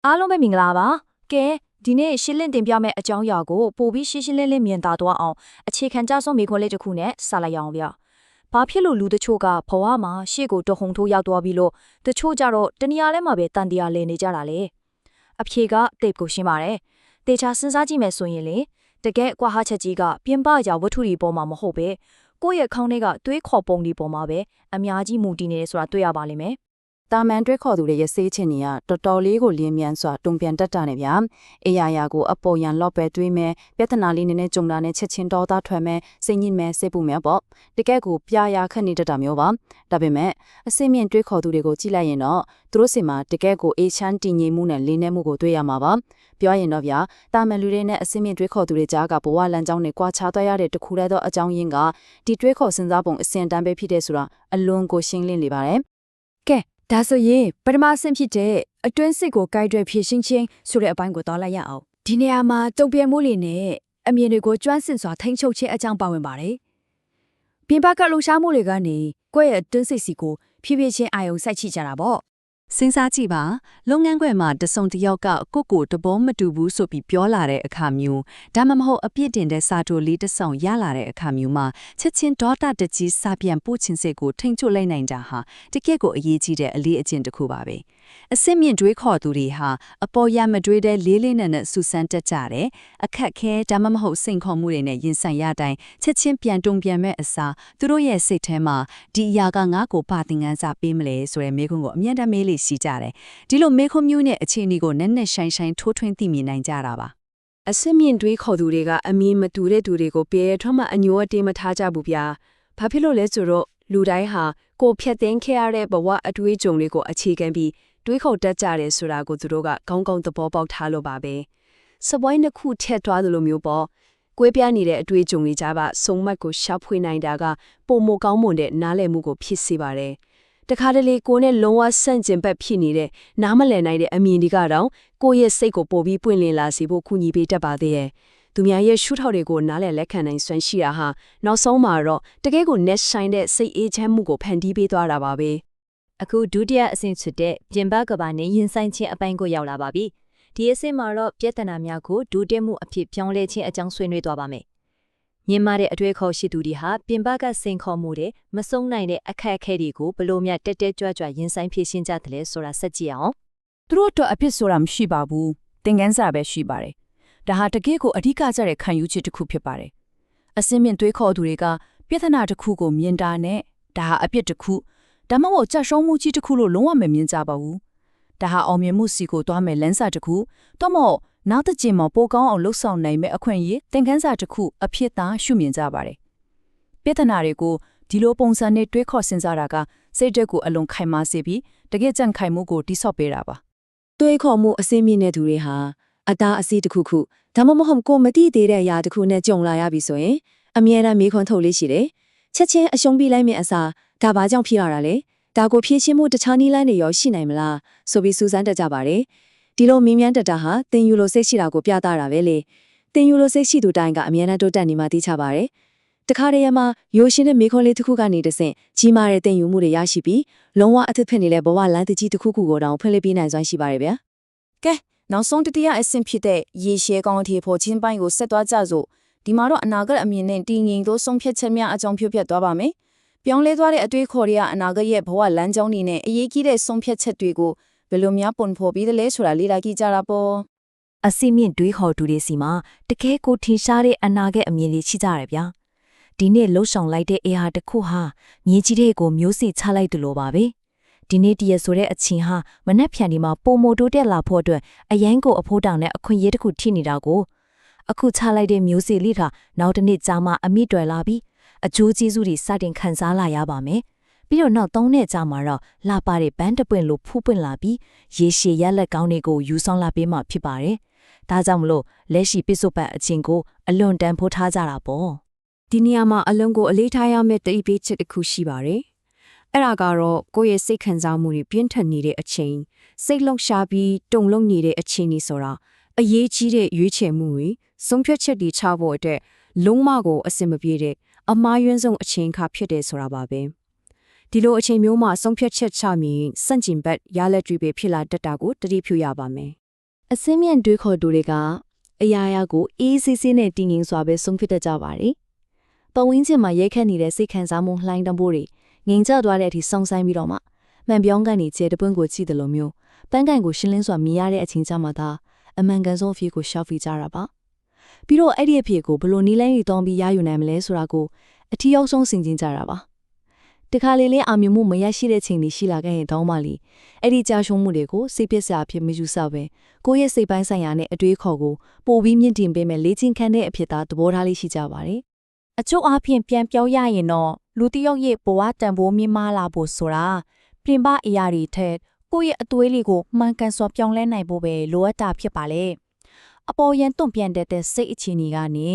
အားလုံးပဲမင်္ဂလာပါကဲဒီနေ့ရှင်းလင်းတင်ပြမယ့်အကြောင်းအရာကိုပို့ပြီးရှင်းရှင်းလင်းလင်းမြင်သာသွားအောင်အခြေခံကြဆုံးမိခွန်းလေးတစ်ခုနဲ့စလိုက်ရအောင်ဗျဘာဖြစ်လို့လူတချို့ကဘဝမှာရှေ့ကိုတဟုန်ထိုးရောက်သွားပြီးလို့တချို့ကြတော့တနေရာလဲမှာပဲတန်တရားလဲနေကြတာလေအဖြေကတိတ်ကိုရှင်းပါတယ်တေချာစဉ်းစားကြည့်မယ်ဆိုရင်လေတကယ်ကွာဟာချက်ကြီးကပြင်ပရာဝတ္ထုတွေပေါ်မှာမဟုတ်ပဲကိုယ့်ရဲ့ခေါင်းထဲကတွေးခေါ်ပုံတွေပေါ်မှာပဲအများကြီးမူတည်နေတယ်ဆိုတာတွေ့ရပါလိမ့်မယ်တာမန်တွဲခေါ်သူတွေရဲ့စေးချင်နေရတော်တော်လေးကိုလင်းမြန်စွာတုံပြန်တက်တာနေဗျာအေယာယာကိုအပေါ်ရန်လော့ပဲတွေးမယ်ပြဿနာလေးနည်းနည်းကြုံတာနဲ့ချက်ချင်းတော်သားထွက်မယ်စိတ်ညစ်မယ်စိတ်ပူမယ်ပေါ့တကယ်ကိုပြာရာခက်နေတတ်တာမျိုးပါဒါပေမဲ့အစင်းမြင့်တွဲခေါ်သူတွေကိုကြည့်လိုက်ရင်တော့သူတို့စီမှာတကယ်ကိုအေချမ်းတည်ငြိမ်မှုနဲ့လင်းနေမှုကိုတွေ့ရမှာပါပြောရင်တော့ဗျာတာမန်လူတွေနဲ့အစင်းမြင့်တွဲခေါ်သူတွေကြားကဘဝလမ်းကြောင်းနဲ့ကွာခြားသွားရတဲ့တခုတည်းသောအကြောင်းရင်းကဒီတွဲခေါ်စဉ်းစားပုံအစင်တန်းပဲဖြစ်တဲ့ဆိုတာအလွန်ကိုရှင်းလင်းနေပါတယ်ကဲဒါဆိုရင်ပထမဆင့်ဖြစ်တဲ့အတွင်းစစ်ကိုကြိုက်တွယ်ဖြည့်ရှင်းခြင်းဆိုတဲ့အပိုင်းကိုသွားလိုက်ရအောင်ဒီနေရာမှာတုံ့ပြန်မှုတွေနဲ့အမြင်တွေကိုကျွမ်းကျင်စွာထိန်းချုပ်ခြင်းအကြောင်းပါဝင်ပါတယ်ပြင်ပကလှူရှားမှုတွေကနေကိုယ့်ရဲ့အတွင်းစစ်စီကိုဖြည်းဖြည်းချင်းအာရုံစိုက်ချိကြတာပေါ့စဉ်းစားကြည့်ပါလုပ်ငန်းခွင်မှာတစုံတစ်ယောက်ကကိုတဘောမတူဘူးဆိုပြီးပြောလာတဲ့အခါမျိုးဒါမှမဟုတ်အပြစ်တင်တဲ့စာတိုလေးတစ်ဆောင်ရလာတဲ့အခါမျိုးမှာချက်ချင်းဒေါတာတကြီးစာပြန်ပို့ခြင်းစိတ်ကိုထိန်ချွတ်လိုက်နိုင်တာဟာတကယ့်ကိုအရေးကြီးတဲ့အလေးအကျင့်တစ်ခုပါပဲအစစ်မြင့်တွေးခေါ်သူတွေဟာအပေါ်ရမတွေးတဲ့လေးလေးနက်နက်ဆူဆန်းတက်ကြတယ်အခက်ခဲဒါမှမဟုတ်စိန်ခေါ်မှုတွေနဲ့ရင်ဆိုင်ရတိုင်းချက်ချင်းပြန်တုံပြန်မဲ့အစားသူတို့ရဲ့စိတ်ထဲမှာဒီအရာကငါ့ကိုပါသင်ခန်းစာပေးမလဲဆိုတဲ့မေးခွန်းကိုအမြဲတမ်းမေးလိရှိကြတယ်ဒီလိုမေးခွန်းမျိုးနဲ့အခြေအနေကိုနက်နက်ရှိုင်းရှိုင်းထိုးထွင်းသိမြင်နိုင်ကြတာပါအစစ်မြင့်တွေးခေါ်သူတွေကအမီမတူတဲ့သူတွေကိုပြေရထွက်မှအညိုအတေးမထားကြဘူးဗျာဘာဖြစ်လို့လဲဆိုတော့လူတိုင်းဟာကိုဖြတ်သိမ်းခဲ့ရတဲ့ဘဝအတွေးကြုံတွေကိုအခြေခံပြီးတွေးခေါ်တတ်ကြတယ်ဆိုတာကိုသူတို့ကကောင်းကောင်းသဘောပေါက်ထားလို့ပါပဲစပွိုင်းတစ်ခုထက်သွားသလိုမျိုးပေါ့ကွေးပြားနေတဲ့အတွေးကြုံတွေကြားပါစုံမတ်ကိုရှာဖွေနိုင်တာကပုံမကောင်းမွန်တဲ့နားလည်မှုကိုဖြစ်စေပါတယ်တခါတလေကိုနဲ့လုံးဝဆန့်ကျင်ဘက်ဖြစ်နေတဲ့နားမလည်နိုင်တဲ့အမြင်တွေကတော့ကိုယ့်ရဲ့စိတ်ကိုပိုပြီးပွင့်လင်းလာစေဖို့ကူညီပေးတတ်ပါသေးတယ်သူများရဲ့ရှုထောင့်တွေကိုနားလည်လက်ခံနိုင်စွမ်းရှိတာဟာနောက်ဆုံးမှာတော့တကယ်ကို net shine တဲ့စိတ်အေးချမ်းမှုကိုဖန်တီးပေးသွားတာပါပဲအခုဒုတိယအဆင့်ဖြစ်တဲ့ပြင်ပကဘာနဲ့ရင်ဆိုင်ခြင်းအပိုင်းကိုရောက်လာပါပြီဒီအဆင့်မှာတော့ပြဿနာများကိုဒုတက်မှုအဖြစ်ပြောင်းလဲခြင်းအကြောင်းဆွေးနွေးသွားပါမယ်မြင်မာတဲ့အတွေ့အခေါ်ရှိသူတွေဟာပြင်ပကစိန်ခေါ်မှုတွေမဆုံးနိုင်တဲ့အခက်အခဲတွေကိုဘလို့များတက်တက်ကြွကြွရင်ဆိုင်ဖြေရှင်းကြတယ်လဲဆိုတာဆက်ကြည့်အောင်သူတို့တော့အဖြစ်ဆိုတာမရှိပါဘူးသင်ခန်းစာပဲရှိပါတယ်ဒါဟာတကယ့်ကိုအဓိကကျတဲ့ခံယူချက်တစ်ခုဖြစ်ပါတယ်အစင်းမြင့်တွေးခေါ်သူတွေကပြဿနာတစ်ခုကိုမြင်တာနဲ့ဒါဟာအပြစ်တစ်ခုဒါမှမဟုတ်ကြရှုံးမှုကြီးတစ်ခုလို့လုံးဝမမြင်ကြပါဘူးဒါဟာအောင်မြင်မှုစီကိုတွားမယ်လမ်းစာတစ်ခုတော့မဟုတ်နောက်တစ်ချိန်မှာပိုကောင်းအောင်လှုပ်ဆောင်နိုင်မယ့်အခွင့်အရေးသင်ခန်းစာတစ်ခုအဖြစ်သာရှုမြင်ကြပါတယ်ပြဿနာတွေကိုဒီလိုပုံစံနဲ့တွေးခေါ်စဉ်းစားတာကစိတ်ဓာတ်ကိုအလွန်ခိုင်မာစေပြီးတကယ်ကြံ့ခိုင်မှုကိုတိဆောက်ပေးတာပါတွေးခေါ်မှုအစင်းမြင့်တဲ့သူတွေဟာအသားအစီတစ်ခုခုဒါမှမဟုတ်ကိုမတိသေးတဲ့အရာတစ်ခုနဲ့ကြုံလာရပြီဆိုရင်အမြဲတမ်းမေးခွန်းထုတ်လေးရှိတယ်ချက်ချင်းအရှုံးပေးလိုက်မယ့်အစားဒါဘာကြောင့်ဖြစ်ရတာလဲဒါကိုဖြေရှင်းမှုတခြားနည်းလမ်းတွေရောရှိနိုင်မလားဆိုပြီးစူးစမ်းတတ်ကြပါတယ်ဒီလိုမင်းမြန်းတတာဟာသင်ယူလို့စိတ်ရှိတာကိုပြသတာပဲလေသင်ယူလို့စိတ်ရှိသူတိုင်းကအမြဲတမ်းတိုးတက်နေမှသိချပါတယ်တခါတည်းမှာရိုးရှင်းတဲ့မေခွန်းလေးတစ်ခုကနေတဆင့်ကြီးမားတဲ့သင်ယူမှုတွေရရှိပြီးလုံးဝအသစ်ဖြစ်နေတဲ့ဘဝလမ်းတကြီးတစ်ခုခုကိုတောင်ဖွင့်လှစ်ပေးနိုင်စွမ်းရှိပါတယ်ဗျာကဲနောက်ဆုံးတတိယအဆင့်ဖြစ်တဲ့ရေရှည်ကောင်းအထည်ဖို့ချင်းပိုင်းကိုဆက်သွားကြစို့ဒီမှာတော့အနာဂတ်အမြင်နဲ့တည်ငြိမ်သောဆုံးဖြတ်ချက်များအကြောင်းဖြတ်သွားပါမယ်ပြောင်းလဲသွားတဲ့အတွေးခေါ်တွေကအနာဂတ်ရဲ့ဘဝလမ်းကြောင်းတွေနဲ့အရေးကြီးတဲ့ဆုံးဖြတ်ချက်တွေကိုဘယ်လိုများပုံဖော်ပြီးသလဲဆိုတာလေ့လာကြည့်ကြတာပေါ့အစီမြင့်တွေးခေါ်သူတွေစီမှာတကယ်ကိုထင်ရှားတဲ့အနာဂတ်အမြင်တွေရှိကြတယ်ဗျာဒီနေ့လှုပ်ဆောင်လိုက်တဲ့အရာတစ်ခုဟာမြေကြီးတွေကိုမျိုးစေ့ချလိုက်တယ်လို့ပါပဲဒီနေ့တရက်ဆိုတဲ့အချင်းဟာမနှက်ဖြန်ဒီမှာပုံမိုတိုးတက်လာဖို့အတွက်အရန်ကိုအဖို့တောင်နဲ့အခွင့်အရေးတစ်ခုထိနေတာကိုအခုချလိုက်တဲ့မျိုးစေ့လေးကနောက်တစ်နေ့ကြာမှအမိတွယ်လာပြီးအကျိုးကျေးဇူးတွေစတင်ခံစားလာရပါမယ်ပြီးတော့နောက်3နှစ်ကြာမှတော့လှပတဲ့ဘန်းတပွင့်လိုဖူးပွင့်လာပြီးရေရှည်ရက်လက်ကောင်းတွေကိုယူဆောင်လာပေးမှဖြစ်ပါတယ်ဒါကြောင့်မလို့လက်ရှိပိစုပတ်အချင်းကိုအလွန်တန်ဖိုးထားကြတာပေါ့ဒီနေရာမှာအလွန်ကိုအလေးထားရမယ့်တိပိချက်တစ်ခုရှိပါတယ်အဲ့ဒါကတော့ကိုယ့်ရဲ့စိတ်ခံစားမှုတွေပြင်းထန်နေတဲ့အချိန်စိတ်လှုပ်ရှားပြီးတုန်လှုပ်နေတဲ့အချိန်นี่ဆိုတာအရေးကြီးတဲ့ရွေးချယ်မှုတွေဆုံးဖြတ်ချက်တွေချဖို့အတွက်လုံးမကိုအစင်မပြေတဲ့အမှားယွင်းဆုံးအချိန်ခါဖြစ်တယ်ဆိုတာပါပဲဒီလိုအချိန်မျိုးမှာဆုံးဖြတ်ချက်ချမြင်စန့်ကျင်ဘက်ရလက်တွေပဲဖြစ်လာတတ်တာကိုတတိပြုရပါမယ် အစင်းမြင့်တွေးခေါ်သူတွေကအရာရာကိုအေးဆေးဆေးနဲ့တည်ငြိမ်စွာပဲဆုံးဖြတ်တတ်ကြပါတယ်။ပတ်ဝန်းကျင်မှာရိုက်ခတ်နေတဲ့စိတ်ခံစားမှုလှိုင်းတံပိုးတွေငြိမ်ကျသွားတဲ့အထိစောင့်ဆိုင်ပြီးတော့မှမှန်ပြောင်းကနေခြေတပွင့်ကိုကြည့်တယ်လို့မျိုးပန်းကန်ကိုရှင်းလင်းစွာမြင်ရတဲ့အချိန်ကျမှသာအမှန်ကန်ဆုံးအဖြစ်ကိုရှောက်ပြီးကြတာပါ။ပြီးတော့အဲ့ဒီအဖြစ်ကိုဘလို့နီးလိုင်းရီတောင်းပြီးရယူနိုင်မလဲဆိုတာကိုအထီးရောက်ဆုံးဆင်ခြင်ကြတာပါ။တခါလေလေအာမြင်မှုမရရှိတဲ့ချိန်တွေရှိလာခဲ့ရင်တောင်းမှလီအဲ့ဒီကြာရှုံးမှုတွေကိုစိတ်ပျက်စရာဖြစ်မယူဆပဲကိုယ့်ရဲ့စိတ်ပိုင်းဆိုင်ရာနဲ့အတွေးခေါ်ကိုပိုပြီးမြင့်တင်ပေးမယ်လေ့ကျင့်ခန်းတဲ့အဖြစ်သားသဘောထားလေးရှိကြပါတယ်။အချို့အားဖြင့်ပြန်ပြောင်းရရင်တော့လူတစ်ယောက်ရဲ့ဘဝတန်ဖိုးမြင့်မားလာဖို့ဆိုတာပြင်ပအရာတွေထက်ကိုယ့်ရဲ့အသွေးလေးကိုမှန်ကန်စွာပြောင်းလဲနိုင်ဖို့ပဲလိုအပ်တာဖြစ်ပါလေ။အပေါ်ယံတွန့်ပြန်တဲ့စိတ်အခြေအနေကနေ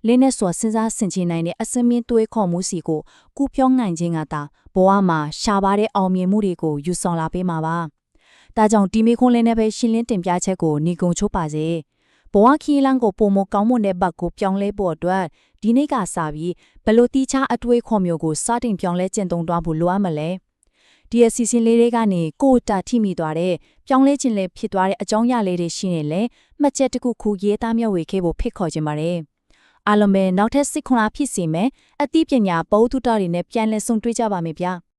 လင်းနဲ့စွာစဉ်းစားဆင်ခြင်နိုင်တဲ့အစင်းမြင့်တွေးခေါ်မှုစီကိုကူပြောင်းနိုင်ခြင်းကသာဘဝမှာရှားပါတဲ့အောင်မြင်မှုတွေကိုယူဆောင်လာပေးမှာပါ။ဒါကြောင့်ဒီမေခွန်းလေးနဲ့ပဲရှင်းလင်းတင်ပြချက်ကိုညီကုံချိုးပါစေ။ဘဝခီးလန်းကိုပုံမကောင်းမွန်တဲ့ဘက်ကိုပြောင်းလဲဖို့အတွက်ဒီနေ့ကစပြီးဘလို့တီချအတွေးခေါ်မျိုးကိုစတင်ပြောင်းလဲကျင့်သုံးသွားဖို့လိုအပ်မလဲ။ဒီအစီအစဉ်လေးတွေကနေကိုယ်တာထိမိသွားတဲ့ပြောင်းလဲခြင်းလေးဖြစ်သွားတဲ့အကြောင်းအရာလေးတွေရှိနေလေမှတ်ချက်တစ်ခုခုရေးသားမျှဝေခဲ့ဖို့ဖိတ်ခေါ်ခြင်းပါတယ်။အားလုံးပဲနောက်ထပ်စိတ်ခွန်အားဖြစ်စေမယ်အသိပညာပုဒ်ထုတာတွေနဲ့ပြန်လည်ဆုံတွေ့ကြပါမယ်ဗျာ။